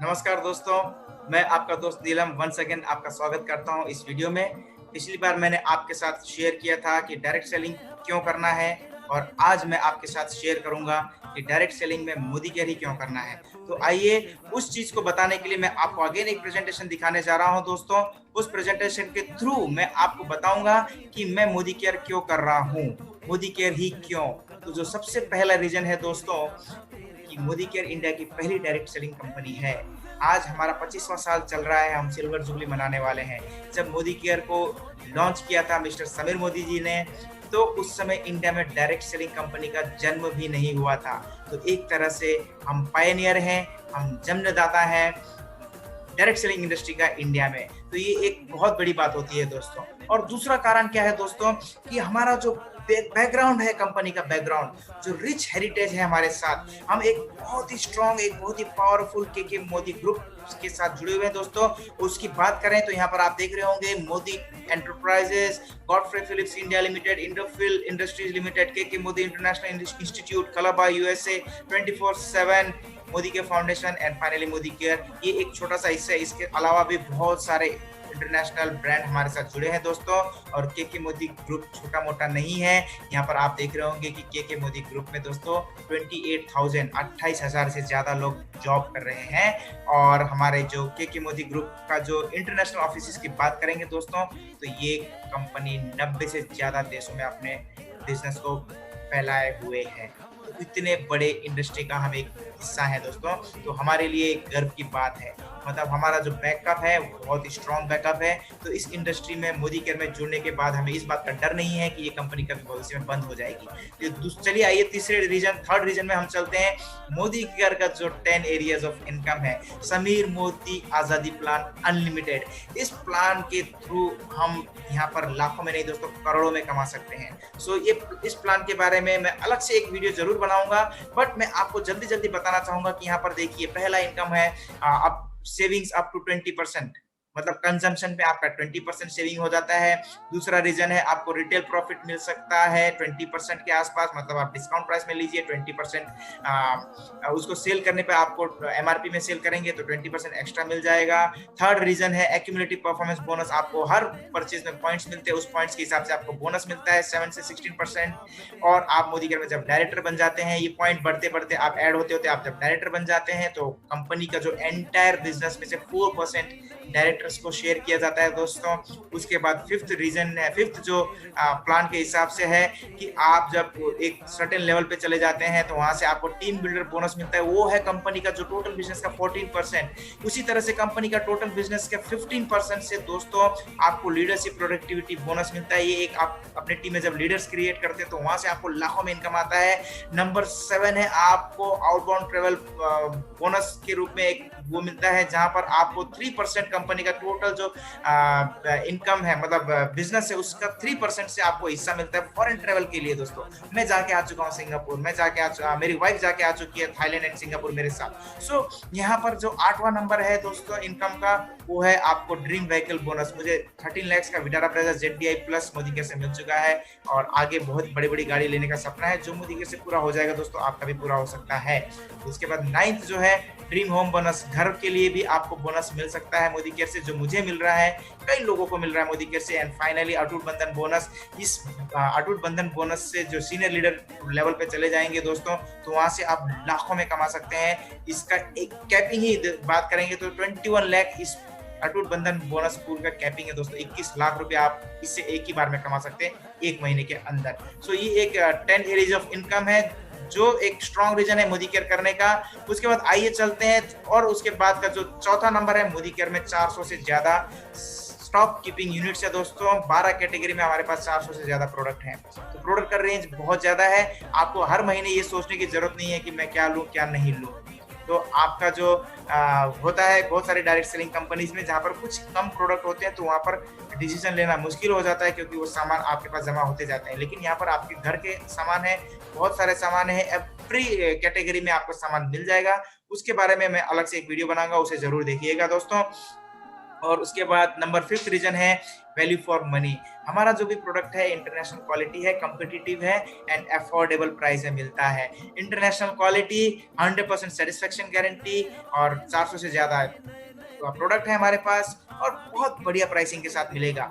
नमस्कार दोस्तों, मैं आपका दोस्त नीलम वंस अगेन आपका स्वागत करता हूं इस वीडियो में। पिछली बार मैंने आपके साथ शेयर किया था कि डायरेक्ट सेलिंग क्यों करना है और आज मैं आपके साथ शेयर करूंगा कि डायरेक्ट सेलिंग में मोदी केयर ही क्यों करना है। तो आइए उस चीज को बताने के लिए मैं आपको अगेन एक प्रेजेंटेशन दिखाने जा रहा हूं दोस्तों। उस प्रेजेंटेशन के थ्रू मैं आपको बताऊंगा कि मैं मोदी केयर क्यों कर रहा हूं, मोदी केयर ही क्यों। तो जो सबसे पहला रीजन है दोस्तों कि मोदी केयर इंडिया की पहली डायरेक्ट सेलिंग कंपनी है। आज हमारा 25वां साल चल रहा है, हम सिल्वर जुबली मनाने वाले हैं। जब मोदी केयर को लॉन्च किया था मिस्टर समीर मोदी जी ने, तो उस समय इंडिया में डायरेक्ट सेलिंग कंपनी का जन्म भी नहीं हुआ था। तो एक तरह से हम पायनियर हैं, हम जन्मदाता हैं डायरेक्ट सेलिंग इंडस्ट्री का इंडिया में। तो ये एक बहुत बड़ी बात होती है दोस्तों। और दूसरा कारण क्या है दोस्तों कि हमारा जो बैकग्राउंड है, कंपनी का बैकग्राउंड जो रिच हेरिटेज है हमारे साथ, हम एक बहुत ही स्ट्रॉन्ग, एक बहुत ही पावरफुल के मोदी ग्रुप के साथ जुड़े हुए हैं दोस्तों। उसकी बात करें तो यहाँ पर आप देख रहे होंगे Modi Enterprises, Godfrey Phillips India Limited, Indofil Industries Limited, K Modi International Institute, कलाबा USA, 24/7 Modi K Foundation and finally Modi care. ये एक छोटा सा हिस्सा है, इसके अलावा भी बहुत सारे इंटरनेशनल ब्रांड हमारे साथ जुड़े हैं दोस्तों। और के मोदी ग्रुप छोटा मोटा नहीं है। यहाँ पर आप देख रहे होंगे कि के मोदी ग्रुप में दोस्तों 28,000 से ज्यादा लोग जॉब कर रहे हैं। और हमारे जो के मोदी ग्रुप का जो इंटरनेशनल ऑफिस की बात करेंगे दोस्तों, तो ये कंपनी 90 से ज्यादा देशों में अपने बिजनेस को फैलाए हुए है। तो इतने बड़े इंडस्ट्री का हम एक हिस्सा है दोस्तों, तो हमारे लिए गर्व की बात है। मतलब हमारा जो बैकअप है वो बहुत ही स्ट्रॉन्ग बैकअप है। तो इस इंडस्ट्री में मोदी केयर में जुड़ने के बाद हमें इस बात का डर नहीं है कि ये कंपनी कभी भविष्य में बंद हो जाएगी। तो चलिए आइए थर्ड रीजन में हम चलते हैं। मोदी केयर का जो 10 एरियाज ऑफ इनकम है, समीर मोदी आजादी प्लान अनलिमिटेड, इस प्लान के थ्रू हम यहाँ पर लाखों में नहीं दोस्तों करोड़ों में कमा सकते हैं। सो ये इस प्लान के बारे में मैं अलग से एक वीडियो जरूर बनाऊंगा, बट मैं आपको जल्दी जल्दी बताना चाहूंगा कि यहाँ पर देखिए पहला इनकम है अब सेविंग्स अप टू 20%, मतलब कंजम्पशन पे आपका 20% सेविंग हो जाता है। दूसरा रीजन है आपको रिटेल प्रॉफिट मिल सकता है 20% के आसपास, मतलब आप डिस्काउंट प्राइस में लीजिए 20%, उसको सेल करने पे आपको एमआरपी में सेल करेंगे तो 20% एक्स्ट्रा मिल जाएगा। थर्ड रीजन है एक्यूमुलेटिव परफॉर्मेंस बोनस, आपको हर परचेज में पॉइंट्स मिलते हैं, उस पॉइंट्स के हिसाब से आपको बोनस मिलता है 7 से 16%। और आप मोदी केयर में जब डायरेक्टर बन जाते हैं, ये पॉइंट बढ़ते बढ़ते आप ऐड होते होते आप जब डायरेक्टर बन जाते हैं तो कंपनी का जो एंटायर बिजनेस में से 4% डायरेक्टर्स को शेयर किया जाता है दोस्तों। उसके बाद फिफ्थ जो प्लान के हिसाब से है कि आप जब एक सर्टेन लेवल पे चले जाते हैं तो वहां से आपको टीम बिल्डर बोनस मिलता है, वो है कंपनी का जो टोटल बिजनेस का 14%। उसी तरह से कंपनी का टोटल बिजनेस का 15% से दोस्तों आपको लीडरशिप प्रोडक्टिविटी बोनस मिलता है। ये एक आप अपने टीम में जब लीडर्स क्रिएट करते हैं तो वहां से आपको लाखों में इनकम आता है। नंबर 7 है आपको आउटबाउंड ट्रेवल बोनस के रूप में एक वो मिलता है, जहां पर आपको 3% कंपनी का टोटल जो इनकम है, मतलब बिजनेस है, उसका 3% से आपको हिस्सा मिलता है फॉरेन ट्रेवल के लिए दोस्तों। मैं जाके आ चुका हूँ सिंगापुर, मेरी वाइफ जाके आ चुकी है थाईलैंड एंड सिंगापुर मेरे साथ। सो यहाँ पर जो 8वां नंबर है दोस्तों इनकम का, वो है आपको ड्रीम व्हीकल बोनस। मुझे 13 लाख का Vitara Brezza ZDI plus Modi care से मिल चुका है और आगे बहुत बड़ी बड़ी गाड़ी लेने का सपना है जो मोदी केयर से पूरा हो जाएगा दोस्तों, आपका भी पूरा हो सकता है। उसके बाद 9th जो है ड्रीम होम बोनस, घर के लिए भी आपको बोनस मिल सकता है मोदी केयर से, जो मुझे मिल रहा है, कई लोगों को मिल रहा है मोदी केयर से। एंड फाइनली अटूट बंधन बोनस, इस अटूट बंधन बोनस से जो सीनियर लीडर लेवल पे चले जाएंगे दोस्तों तो वहां से आप लाखों में कमा सकते हैं। इसका एक कैपिंग ही बात करेंगे तो 21 लाख इस अटूट बंधन बोनस पूल का कैपिंग है दोस्तों। 21 लाख रुपए आप इससे एक ही बार में कमा सकते हैं एक महीने के अंदर। सो ये एक 10 एरियाज ऑफ इनकम है जो एक स्ट्रॉन्ग रीजन है मोदी केयर करने का। उसके बाद आइए चलते हैं, और उसके बाद का जो चौथा नंबर है, मोदी केयर में 400 से ज्यादा स्टॉक कीपिंग यूनिट्स है दोस्तों। 12 कैटेगरी में हमारे पास 400 से ज्यादा प्रोडक्ट हैं, तो प्रोडक्ट का रेंज बहुत ज्यादा है। आपको हर महीने ये सोचने की जरूरत नहीं है कि मैं क्या लूं क्या नहीं लूं। तो आपका जो होता है बहुत सारी डायरेक्ट सेलिंग कंपनीज में, जहां पर कुछ कम प्रोडक्ट होते हैं तो वहां पर डिसीजन लेना मुश्किल हो जाता है क्योंकि वो सामान आपके पास जमा होते जाते हैं। लेकिन यहाँ पर आपके घर के सामान है, बहुत सारे सामान है, एवरी कैटेगरी में आपको सामान मिल जाएगा। उसके बारे में मैं अलग से एक वीडियो बनाऊंगा, उसे जरूर देखिएगा दोस्तों। और उसके बाद नंबर 5th रीजन है वैल्यू फॉर मनी। हमारा जो भी प्रोडक्ट है इंटरनेशनल क्वालिटी है, कॉम्पिटिटिव है एंड अफोर्डेबल प्राइस में मिलता है। इंटरनेशनल क्वालिटी, 100% सेटिस्फेक्शन गारंटी और 400 से ज्यादा प्रोडक्ट है हमारे पास और बहुत बढ़िया प्राइसिंग के साथ मिलेगा।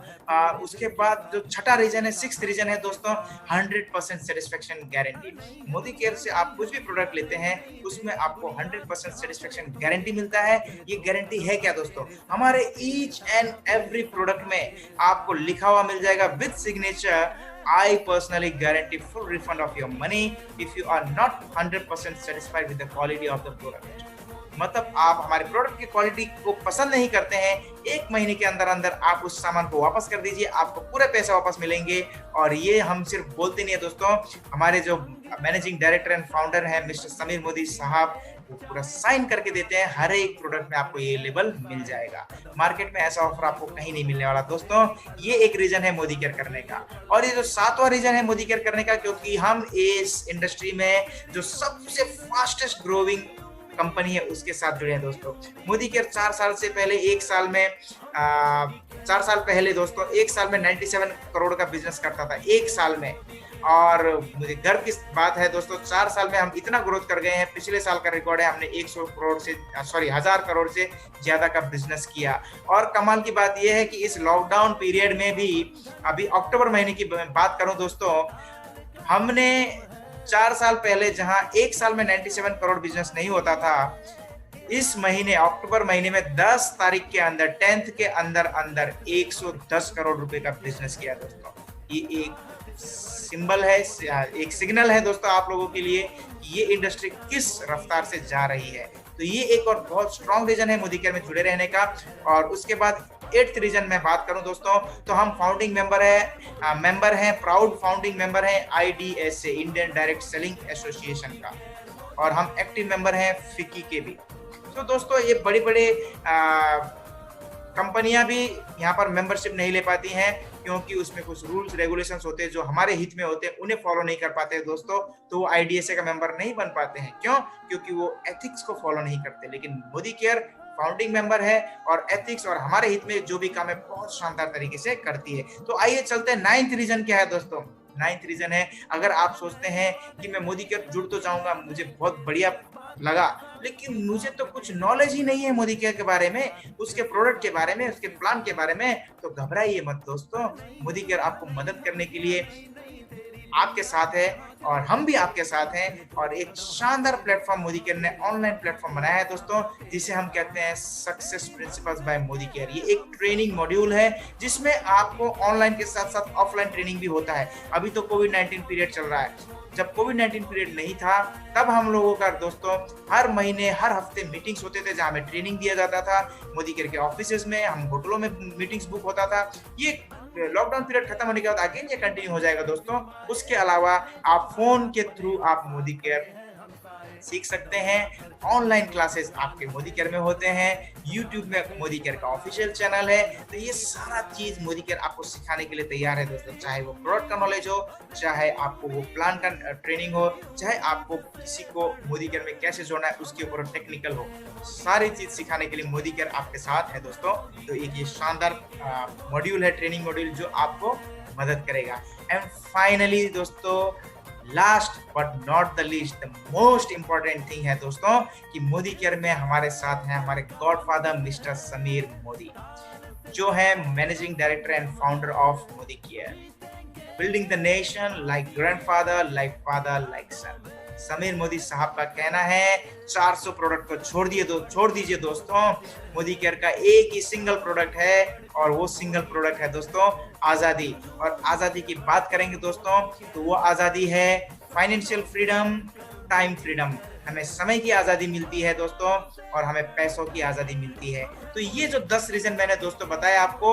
उसके बाद जो छठा रीजन है, 6th रीजन है दोस्तों, 100% सेटिस्फेक्शन गारंटी। मोदी केयर से आप कुछ भी प्रोडक्ट लेते हैं उसमें आपको 100% सेटिस्फेक्शन गारंटी मिलता है। ये गारंटी है क्या दोस्तों? हमारे ईच एंड एवरी प्रोडक्ट में आपको लिखा हुआ मिल जाएगा with signature, I personally guarantee full refund of your money if you are not 100% satisfied with the quality of the product। मतलब आप हमारे प्रोडक्ट की क्वालिटी को पसंद नहीं करते हैं, 1 महीने के अंदर अंदर आप उस सामान को वापस कर दीजिए, आपको पूरे पैसे वापस मिलेंगे। और ये हम सिर्फ बोलते नहीं है दोस्तों, हमारे जो मैनेजिंग डायरेक्टर एंड फाउंडर हैं मिस्टर समीर मोदी साहब, वो पूरा साइन करके देते हैं। हर एक प्रोडक्ट में आपको ये लेबल मिल जाएगा। मार्केट में ऐसा ऑफर आपको कहीं नहीं मिलने वाला दोस्तों। ये एक रीजन है मोदी केयर करने का। और ये जो 7वां रीजन है मोदी केयर करने का, क्योंकि हम इस इंडस्ट्री में जो सबसे फास्टेस्ट ग्रोइंग कंपनी है उसके साथ जुड़े हैं दोस्तों। मोदी केयर 4 साल से पहले 1 साल में 4 साल पहले दोस्तों 1 साल में 97 करोड़ का बिजनेस करता था, 1 साल में। और मुझे गर्व की बात है दोस्तों, 4 साल में हम इतना ग्रोथ कर गए हैं। पिछले साल का रिकॉर्ड है, हमने 100 करोड़ से 1000 करोड़ से ज्यादा का बिजनेस किया। और कमाल की बात यह है कि इस लॉकडाउन पीरियड में भी, अभी अक्टूबर महीने की बात करूं दोस्तों, हमने 4 साल पहले जहां 1 साल में 97 करोड़ बिजनेस नहीं होता था, इस महीने अक्टूबर महीने में 10 तारीख के अंदर 10th के अंदर 110 करोड़ रुपए का बिजनेस किया दोस्तों। ये एक सिंबल है, एक सिग्नल है दोस्तों आप लोगों के लिए कि ये इंडस्ट्री किस रफ्तार से जा रही है। तो ये एक और बहुत स्ट्रॉन्ग रीजन है मोदी केयर में जुड़े रहने का। और उसके बाद 8th रीजन में बात करूं दोस्तों, तो हम फाउंडिंग मेंबर हैं, प्राउड फाउंडिंग मेंबर हैं IDSA, Indian direct selling association का, और हम एक्टिव मेंबर हैं फिक्की के भी। तो दोस्तों ये बड़ी बड़े कंपनियां भी यहाँ पर मेंबरशिप नहीं ले पाती हैं, क्योंकि उसमें कुछ रूल्स रेगुलेशंस होते हैं जो हमारे हित में होते हैं, उन्हें फॉलो नहीं कर पाते हैं दोस्तों। तो वो IDSA का मेंबर नहीं बन पाते हैं। क्यों? क्योंकि वो एथिक्स को फॉलो नहीं करते। लेकिन मोदी केयर फाउंडिंग मेंबर है और एथिक्स और हमारे हित में जो भी काम है बहुत शानदार तरीके से करती है। तो आइए चलते हैं 9th रीजन क्या है दोस्तों। 9th रीजन है, अगर आप सोचते हैं कि मैं मोदी केयर जुड़ तो जाऊंगा, मुझे बहुत बढ़िया लगा, लेकिन मुझे तो कुछ नॉलेज ही नहीं है मोदी केयर के बारे में, उसके प्रोडक्ट के बारे में, उसके प्लान के बारे में, तो घबराइए मत दोस्तों। मोदी केयर आपको मदद करने के लिए आपके साथ है और हम भी आपके साथ हैं। और एक शानदार प्लेटफॉर्म मोदी केयर ने ऑनलाइन प्लेटफॉर्म बनाया है दोस्तों, जिसे हम कहते हैं success principles by Modi care. ये एक ट्रेनिंग मॉड्यूल है जिसमें आपको ऑनलाइन के साथ साथ ऑफलाइन ट्रेनिंग भी होता है। अभी तो कोविड-19 पीरियड चल रहा है, जब कोविड-19 पीरियड नहीं था तब हम लोगों का दोस्तों हर महीने हर हफ्ते मीटिंग्स होते थे जहां हमें ट्रेनिंग दिया जाता था। मोदी केयर के ऑफिसेज में, हम होटलों में मीटिंग्स बुक होता था। ये लॉकडाउन पीरियड खत्म होने के बाद अगेन ये कंटिन्यू हो जाएगा दोस्तों। उसके अलावा आप फोन के थ्रू आप मोदी केयर सीख सकते हैं। ऑनलाइन क्लासेस आपके मोदी केयर में होते हैं, यूट्यूब में मोदी केयर का ऑफिशियल चैनल है। तो ये सारा चीज मोदी केयर आपको सिखाने के लिए तैयार है दोस्तों, चाहे वो प्रोडक्ट का नॉलेज हो, चाहे आपको वो प्लान का ट्रेनिंग हो, चाहे आपको किसी को मोदी केयर में कैसे जोड़ना है उसके ऊपर टेक्निकल हो, सारी चीज सिखाने के लिए मोदी केयर आपके साथ है दोस्तों। तो एक ये शानदार मॉड्यूल है, ट्रेनिंग मॉड्यूल, जो आपको मदद करेगा। एंड फाइनली दोस्तों, last but not the least, the most important thing है दोस्तों कि मोदी केयर में हमारे साथ हैं हमारे गॉडफादर मिस्टर समीर मोदी, जो है managing director and founder of Modi Care, building the nation like grandfather, like father, like son. Samir Modi साहब का कहना है 400 प्रोडक्ट को छोड़ दीजिए दोस्तों, मोदी केयर का एक ही सिंगल प्रोडक्ट है और वो सिंगल प्रोडक्ट है दोस्तों आजादी। और आजादी की बात करेंगे दोस्तों तो वो आजादी है फाइनेंशियल फ्रीडम, टाइम फ्रीडम। हमें समय की आजादी मिलती है दोस्तों और हमें पैसों की आजादी मिलती है। तो ये जो 10 रीजन मैंने दोस्तों बताया आपको,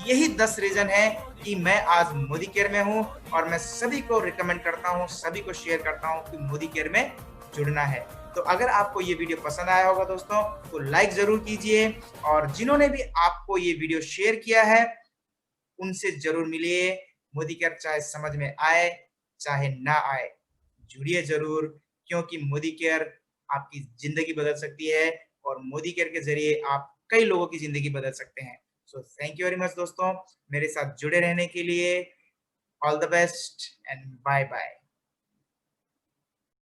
यही 10 रीजन है कि मैं आज मोदी केयर में हूँ और मैं सभी को रिकमेंड करता हूँ, सभी को शेयर करता हूँ कि मोदी केयर में जुड़ना है। तो अगर आपको ये वीडियो पसंद आया होगा दोस्तों तो लाइक जरूर कीजिए, और जिन्होंने भी आपको ये वीडियो शेयर किया है उनसे जरूर मिलिए। मोदी केयर चाहे समझ में आए चाहे ना आए, जुड़िए जरूर, क्योंकि मोदी केयर आपकी जिंदगी बदल सकती है और मोदी केयर के जरिए आप कई लोगों की जिंदगी बदल सकते हैं। So thank you very much दोस्तों, मेरे साथ जुड़े रहने के लिए। All the best and bye bye.